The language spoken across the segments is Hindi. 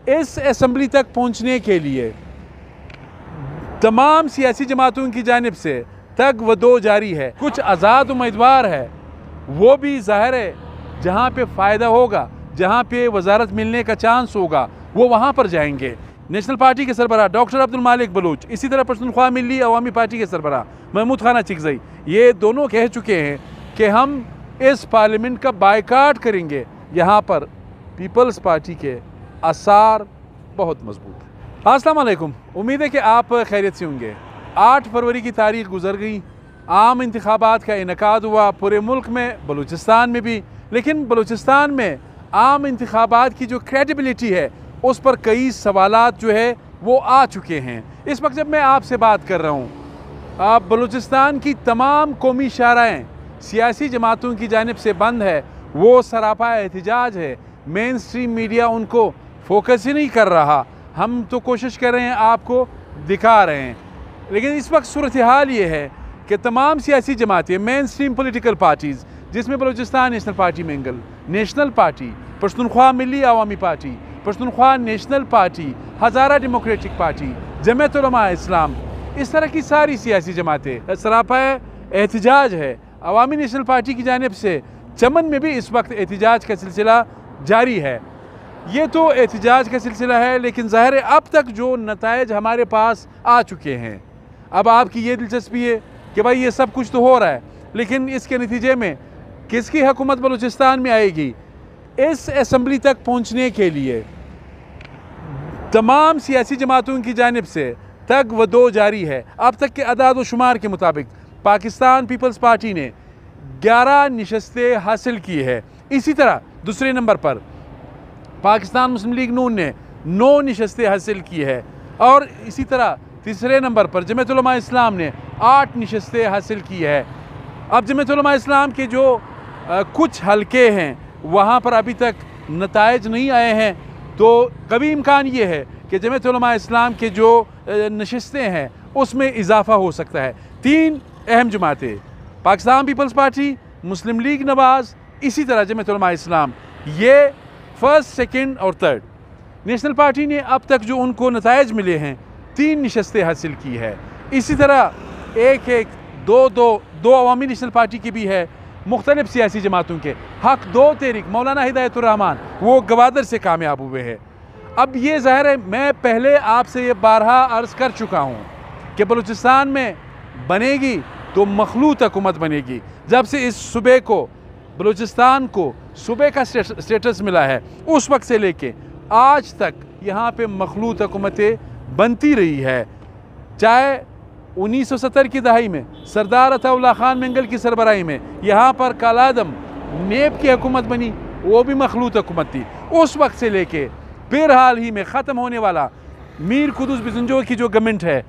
इस असम्बली तक पहुँचने के लिए तमाम सियासी जमातों की जानिब से तग व दो जारी है। कुछ आज़ाद उम्मीदवार है, वो भी ज़ाहिर है जहाँ पे फ़ायदा होगा, जहाँ पे वजारत मिलने का चांस होगा, वो वहाँ पर जाएंगे। नेशनल पार्टी के सरबराह डॉक्टर अब्दुल मालिक बलूच, इसी तरह पख्तूनख्वा मिली अवामी पार्टी के सरबराह महमूद खाना चिकज़ई, ये दोनों कह चुके हैं कि हम इस पार्लियामेंट का बायकाट करेंगे। यहाँ पर पीपल्स पार्टी के आसार बहुत मजबूत है। अस्सलाम वालेकुम, उम्मीद है कि आप खैरियत से होंगे। 8 फरवरी की तारीख गुजर गई, आम इंतखाबात का इनकाद हुआ पूरे मुल्क में, बलूचिस्तान में भी। लेकिन बलूचिस्तान में आम इंतखाबात की जो क्रेडिबिलिटी है उस पर कई सवालात जो है वो आ चुके हैं। इस वक्त जब मैं आपसे बात कर रहा हूँ, आप बलूचिस्तान की तमाम कौमी शाराएँ सियासी जमातों की जानिब से बंद है, वो सरापा एहतिजाज है। मेन स्ट्रीम मीडिया उनको फोकस ही नहीं कर रहा। हम तो कोशिश कर रहे हैं, आपको दिखा रहे हैं, लेकिन इस वक्त सूरत हाल ये है कि तमाम सियासी जमातें, मेन स्ट्रीम पोलिटिकल पार्टीज़, जिसमें Balochistan National Party Mengal, National Party, Pakhtunkhwa Milli Awami Party, Pakhtunkhwa National Party, Hazara Democratic Party, Jamiat Ulema Islam, इस तरह की सारी सियासी जमातें सरापा एहतिजाज है। अवामी नेशनल पार्टी की जानिब से चमन में भी इस वक्त एहतिजाज का सिलसिला जारी है। ये तो एहतिजाज का सिलसिला है, लेकिन ज़ाहिर है अब तक जो नताइज हमारे पास आ चुके हैं, अब आपकी ये दिलचस्पी है कि भाई ये सब कुछ तो हो रहा है, लेकिन इसके नतीजे में किसकी हुकूमत बलूचिस्तान में आएगी। इस असम्बली तक पहुँचने के लिए तमाम सियासी जमातों की जानिब से तग व दो जारी है। अब तक के अदाद व शुमार के मुताबिक पाकिस्तान पीपल्स पार्टी ने 11 नशस्तें हासिल की है। इसी तरह दूसरे नंबर पर पाकिस्तान मुस्लिम लीग नून ने 9 नशस्तें हासिल की है, और इसी तरह तीसरे नंबर पर जमीयत उलमा इस्लाम ने 8 नशस्तें हासिल की है। अब जमीयत उलमा इस्लाम के जो कुछ हलके हैं वहाँ पर अभी तक नताइज नहीं आए हैं, तो कभी इम्कान ये है कि जमीयत उलमा इस्लाम के जो नशस्तें हैं उसमें इजाफा हो सकता है। 3 अहम जमातें, पाकिस्तान पीपल्स पार्टी, मुस्लिम लीग नवाज़, इसी तरह जमीयत उलमा इस्लाम, ये फर्स्ट, सेकंड और थर्ड। नेशनल पार्टी ने अब तक जो उनको नताइज मिले हैं 3 नशस्तें हासिल की है। इसी तरह एक दो अवामी नेशनल पार्टी की भी है। मुख्तलिफ सियासी जमातों के हक 2 तहरीक मौलाना हिदायतुर्रहमान वो गवादर से कामयाब हुए हैं। अब ये ज़ाहिर है, मैं पहले आपसे ये बारहा अर्ज़ कर चुका हूँ कि बलूचिस्तान में बनेगी तो मखलूत हुकूमत बनेगी। जब से इस सूबे को, बलूचिस्तान को सूबे का स्टेटस मिला है, उस वक्त से लेके आज तक यहाँ पे मखलूत हुकूमतें बनती रही है। चाहे 1970 की दहाई में सरदार अताउल्लाह खान मेंगल की सरबराही में यहाँ पर कालादम नेब की हुकूमत बनी, वो भी मखलूत हुकूमत थी। उस वक्त से लेके फिर हाल ही में ख़त्म होने वाला मीर कुदुस बिजंजो की जो गवर्नमेंट है,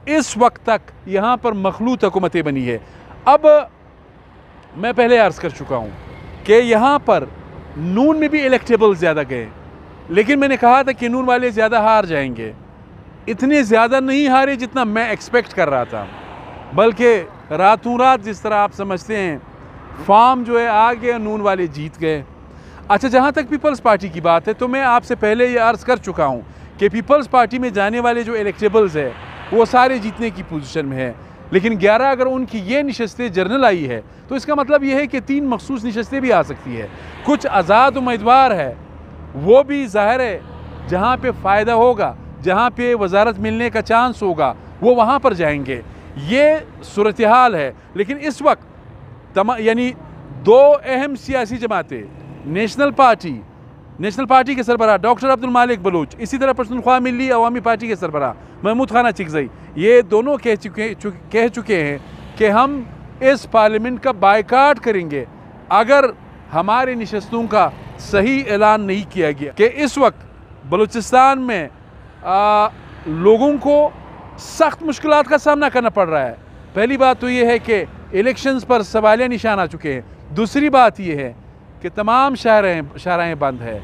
इस वक्त तक यहाँ पर मखलूत हुकूमतें बनी है। अब मैं पहले अर्ज़ कर चुका हूँ कि यहाँ पर नून में भी इलेक्टेबल ज़्यादा गए, लेकिन मैंने कहा था कि नून वाले ज़्यादा हार जाएंगे। इतने ज़्यादा नहीं हारे जितना मैं एक्सपेक्ट कर रहा था, बल्कि रातों रात जिस तरह आप समझते हैं फार्म जो है आ गया, नून वाले जीत गए। अच्छा, जहाँ तक पीपल्स पार्टी की बात है, तो मैं आपसे पहले ये अर्ज़ कर चुका हूँ कि पीपल्स पार्टी में जाने वाले जो इलेक्टेबल्स है वो सारे जीतने की पोजीशन में है, लेकिन 11 अगर उनकी ये नशस्तें जर्नल आई है तो इसका मतलब ये है कि 3 मखसूस नशस्तें भी आ सकती है। कुछ आज़ाद उम्मीदवार है, वो भी ज़ाहिर है जहाँ पे फ़ायदा होगा, जहाँ पे वजारत मिलने का चांस होगा, वो वहाँ पर जाएंगे। ये सूरत हाल है। लेकिन इस वक्त यानी 2 अहम सियासी जमातें, नेशनल पार्टी के सरबराह डॉक्टर अब्दुल मालिक बलूच, इसी तरह पख्तूनख्वा मिली अवामी पार्टी के सरबराह महमूद खाना चिकज़ई, ये दोनों कह चुके हैं कि हम इस पार्लियामेंट का बायकाट करेंगे अगर हमारे नशस्तों का सही ऐलान नहीं किया गया। कि इस वक्त बलूचिस्तान में लोगों को सख्त मुश्किलात का सामना करना पड़ रहा है। पहली बात तो ये है कि इलेक्शंस पर सवालिया निशान आ चुके हैं। दूसरी बात ये है कि तमाम शाराएँ बंद है।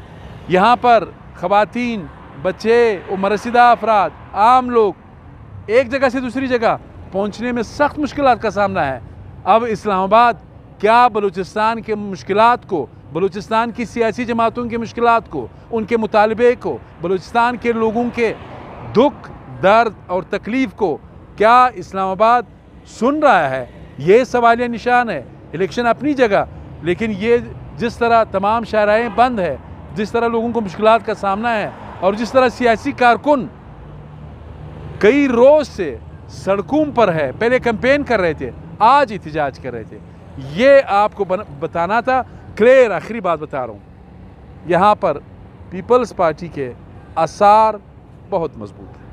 यहाँ पर ख़वातीन, बच्चे, उम्ररसीदा अफराद, आम लोग एक जगह से दूसरी जगह पहुँचने में सख्त मुश्किलात का सामना है। अब इस्लामाबाद क्या बलूचिस्तान के मुश्किलात को बलूचिस्तान की सियासी जमातों की मुश्किलात को, उनके मुतालबे को, बलूचिस्तान के लोगों के दुख दर्द और तकलीफ़ को क्या इस्लामाबाद सुन रहा है? ये सवालिया निशान है। इलेक्शन अपनी जगह, लेकिन ये जिस तरह तमाम शाहराएँ बंद है, जिस तरह लोगों को मुश्किलात का सामना है और जिस तरह सियासी कारकुन कई रोज़ से सड़कों पर है, पहले कैंपेन कर रहे थे, आज एहतजाज कर रहे थे, ये आपको बताना था। क्लियर आखिरी बात बता रहा हूँ, यहाँ पर पीपल्स पार्टी के आसार बहुत मजबूत है।